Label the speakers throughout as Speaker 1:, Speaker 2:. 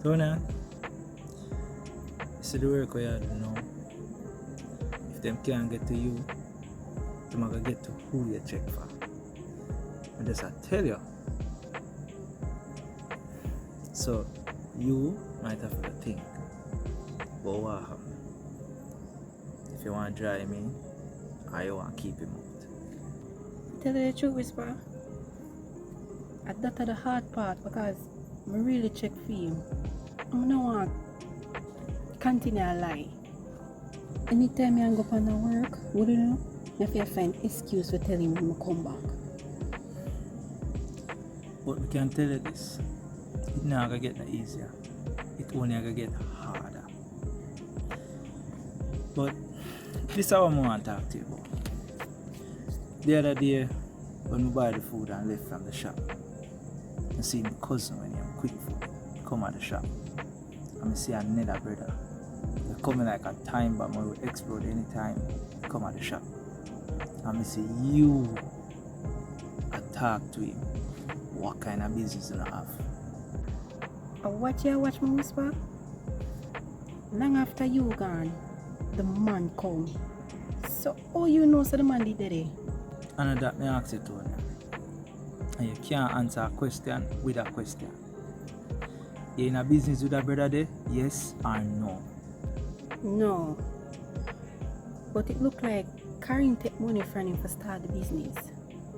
Speaker 1: So now, see the work where you do now. If them can't get to you, them are gonna get to who you check for. And just I tell you. So you might have to think about what happened. If you want to dry me, or you want to keep him out.
Speaker 2: Tell you the truth, Whisper. That's the hard part because I really check for you. I don't want to continue a lie. Anytime I go up on the work, what do you know? I have to find excuse for telling him to come back.
Speaker 1: But we can tell you this. It's not going to get no easier. It's only going to get harder. But this is what I want to talk to you about. The other day, when we buy the food and left from the shop, I see my cousin when he quick food come at the shop. And I see another brother. They coming like a time bomb or will explode anytime they come at the shop. And I see you talk to him. What kind of business do you have?
Speaker 2: Watch me, Whisper. Long after you gone, the man come. So all you know so the man did it.
Speaker 1: And that me ask you to her. And you can't answer a question with a question. You in a business with a brother there? Yes or no?
Speaker 2: No. But it look like Karim take money from him for start the business.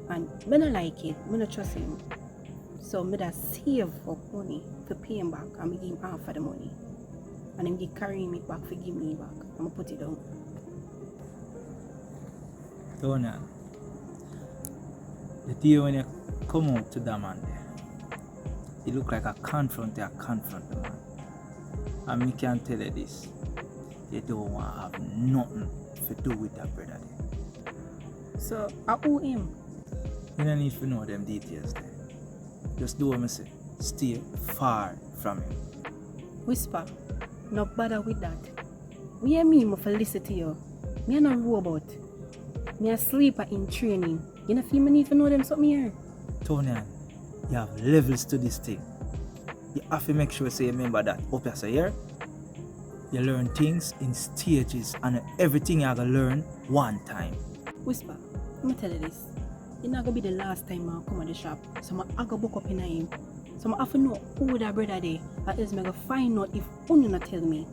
Speaker 2: And I don't like it. I don't trust him. So I just save up money to pay him back and I give him half of the money. And then give Karim it back for give me back. I'm going to put it down.
Speaker 1: Tonya, the day when you come out to that man there, it look like a confront the man. And me can tell you this. They don't want to have nothing to do with that brother there.
Speaker 2: So I owe him.
Speaker 1: You don't need to know them details there. Just do what I say. Stay far from him.
Speaker 2: Whisper, no bother with that. We hear me for listen to you. Me not a robot. Me a sleeper in training. You know feel me need to know them something here.
Speaker 1: Tony, you have levels to this thing. You have to make sure you remember that up here. You learn things in stages and everything you have to learn one time.
Speaker 2: Whisper, let me tell you this. It's not going to be the last time I come to the shop. So I go book up in him. So I have to know who that brother there. Or else I go find out if only not tell me.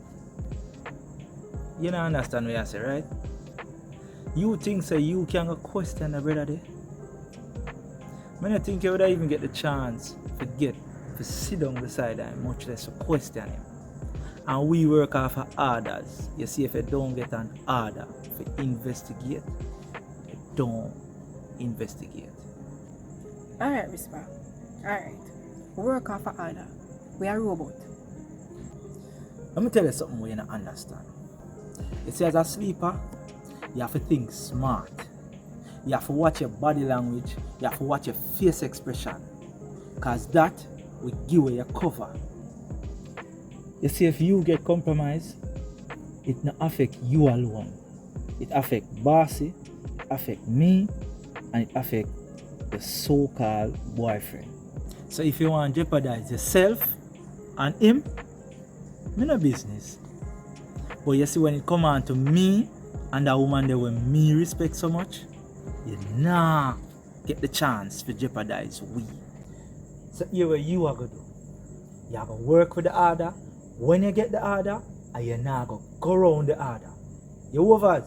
Speaker 1: You don't understand what I say, right? You think so you can go question the brother there? I don't think you would even get the chance to sit down beside him, much less to question him. And we work off of orders. You see, if you don't get an order to investigate, you don't investigate.
Speaker 2: Alright, Whisper. Alright. Work off of order. We are robot.
Speaker 1: Let me tell you something we don't understand. You see, as a sleeper, you have to think smart. You have to watch your body language. You have to watch your face expression. Because that will give you your cover. You see, if you get compromised, it not affect you alone. It affect Bossy, it affect me, and it affect the so-called boyfriend. So if you want to jeopardize yourself and him, me no business. But you see, when it come on to me and that woman there when me respect so much, you nah get the chance to jeopardize we. So here what you are going to do. You are going to work with the order. When you get the order, and you're not going to go around the order. You overs?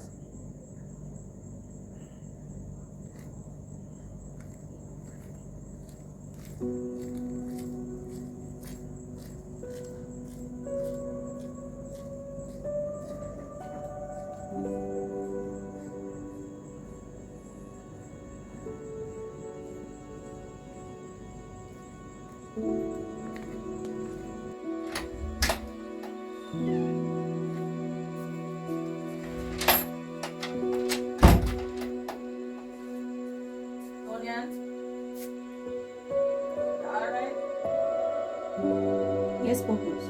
Speaker 2: Yes, focus.